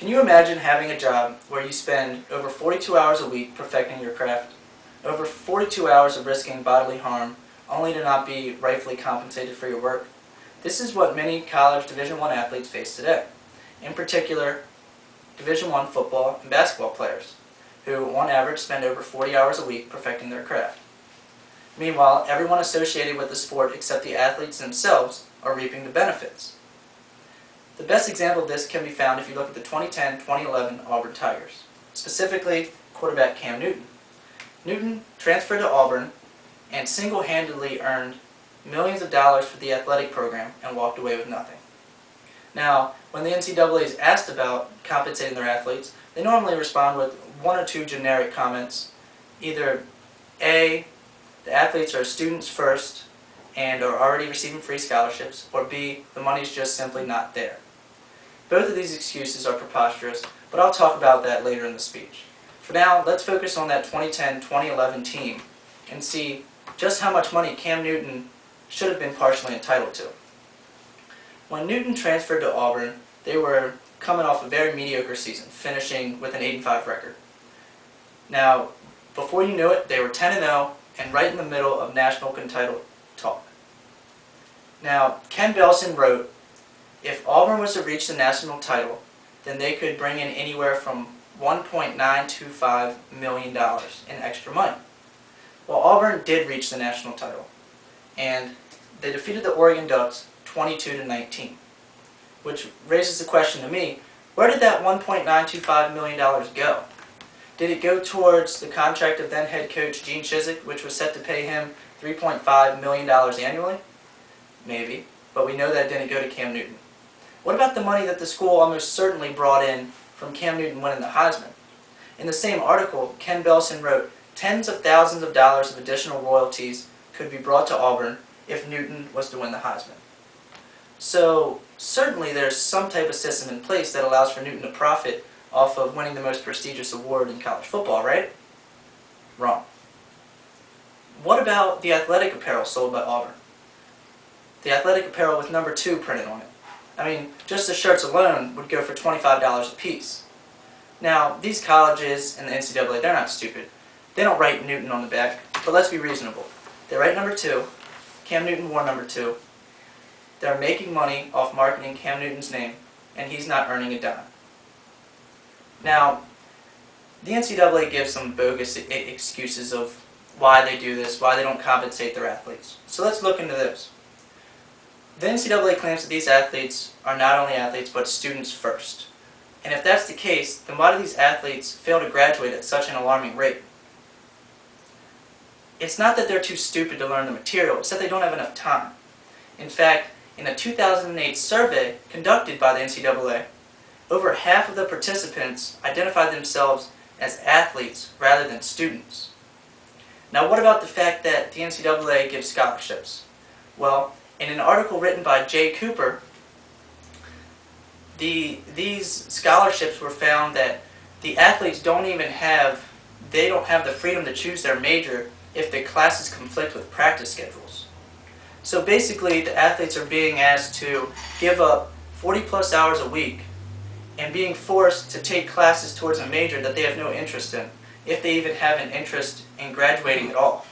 Can you imagine having a job where you spend over 42 hours a week perfecting your craft? Over 42 hours of risking bodily harm, only to not be rightfully compensated for your work? This is what many college Division I athletes face today. In particular, Division I football and basketball players, who on average spend over 40 hours a week perfecting their craft. Meanwhile, everyone associated with the sport except the athletes themselves are reaping the benefits. The best example of this can be found if you look at the 2010-2011 Auburn Tigers, specifically quarterback Cam Newton. Newton transferred to Auburn and single-handedly earned millions of dollars for the athletic program and walked away with nothing. Now, when the NCAA is asked about compensating their athletes, they normally respond with one or two generic comments. Either A, the athletes are students first and are already receiving free scholarships, or B, the money's just simply not there. Both of these excuses are preposterous, but I'll talk about that later in the speech. For now, let's focus on that 2010-2011 team and see just how much money Cam Newton should have been partially entitled to. When Newton transferred to Auburn, they were coming off a very mediocre season, finishing with an 8-5 record. Now, before you knew it, they were 10-0 and right in the middle of national title talk. Now, Ken Belson wrote, if Auburn was to reach the national title, then they could bring in anywhere from $1.925 million in extra money. Well, Auburn did reach the national title, and they defeated the Oregon Ducks 22-19, which raises the question to me, where did that $1.925 million go? Did it go towards the contract of then head coach Gene Chizik, which was set to pay him $3.5 million annually? Maybe, but we know that didn't go to Cam Newton. What about the money that the school almost certainly brought in from Cam Newton winning the Heisman? In the same article, Ken Belson wrote, tens of thousands of dollars of additional royalties could be brought to Auburn if Newton was to win the Heisman. So, certainly there's some type of system in place that allows for Newton to profit off of winning the most prestigious award in college football, right? Wrong. What about the athletic apparel sold by Auburn? The athletic apparel with number 2 printed on it. I mean, just the shirts alone would go for $25 a piece. Now, these colleges and the NCAA, they're not stupid. They don't write Newton on the back, but let's be reasonable. They write number 2. Cam Newton wore number 2. They're making money off marketing Cam Newton's name, and he's not earning a dime. Now, the NCAA gives some bogus excuses of why they do this, why they don't compensate their athletes. So let's look into this. The NCAA claims that these athletes are not only athletes, but students first. And if that's the case, then why do these athletes fail to graduate at such an alarming rate? It's not that they're too stupid to learn the material, it's that they don't have enough time. In fact, in a 2008 survey conducted by the NCAA, over half of the participants identified themselves as athletes rather than students. Now, what about the fact that the NCAA gives scholarships? Well, in an article written by Jay Cooper, these scholarships were found that the athletes don't have the freedom to choose their major if the classes conflict with practice schedules. So basically, the athletes are being asked to give up 40+ hours a week and being forced to take classes towards a major that they have no interest in, if they even have an interest in graduating at all.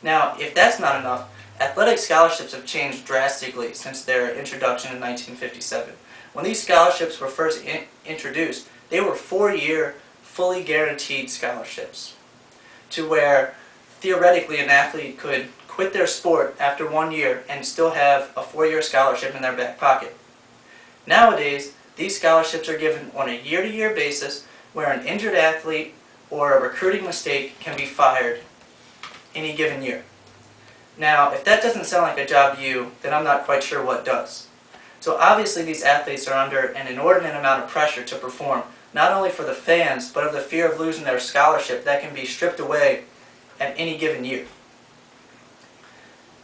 Now, if that's not enough, athletic scholarships have changed drastically since their introduction in 1957. When these scholarships were first introduced, they were 4-year, fully guaranteed scholarships, to where theoretically an athlete could quit their sport after 1 year and still have a 4-year scholarship in their back pocket. Nowadays, these scholarships are given on a year-to-year basis where an injured athlete or a recruiting mistake can be fired any given year. Now, if that doesn't sound like a job to you, then I'm not quite sure what does. So obviously these athletes are under an inordinate amount of pressure to perform, not only for the fans, but of the fear of losing their scholarship that can be stripped away at any given year.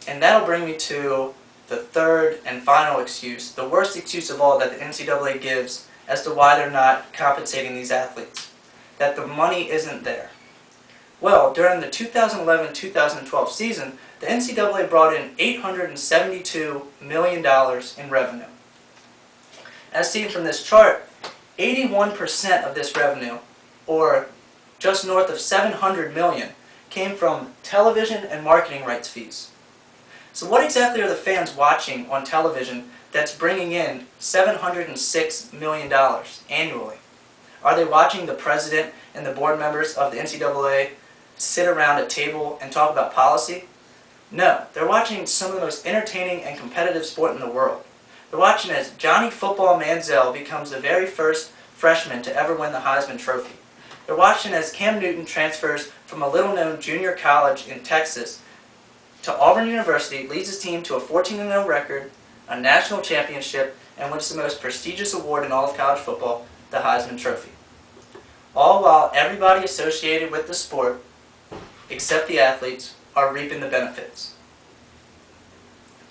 And that'll bring me to the third and final excuse, the worst excuse of all that the NCAA gives as to why they're not compensating these athletes, that the money isn't there. Well, during the 2011-2012 season, the NCAA brought in $872 million in revenue. As seen from this chart, 81% of this revenue, or just north of $700 million, came from television and marketing rights fees. So what exactly are the fans watching on television that's bringing in $706 million annually? Are they watching the president and the board members of the NCAA sit around a table and talk about policy? No, they're watching some of the most entertaining and competitive sport in the world. They're watching as Johnny Football Manziel becomes the very first freshman to ever win the Heisman Trophy. They're watching as Cam Newton transfers from a little-known junior college in Texas to Auburn University, leads his team to a 14-0 record, a national championship, and wins the most prestigious award in all of college football, the Heisman Trophy. All while everybody associated with the sport, except the athletes, are reaping the benefits.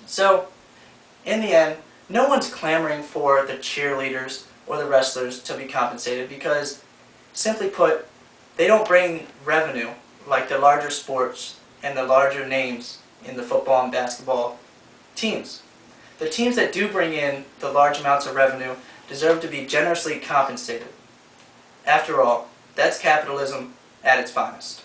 So, in the end, no one's clamoring for the cheerleaders or the wrestlers to be compensated because, simply put, they don't bring revenue like the larger sports and the larger names in the football and basketball teams. The teams that do bring in the large amounts of revenue deserve to be generously compensated. After all, that's capitalism at its finest.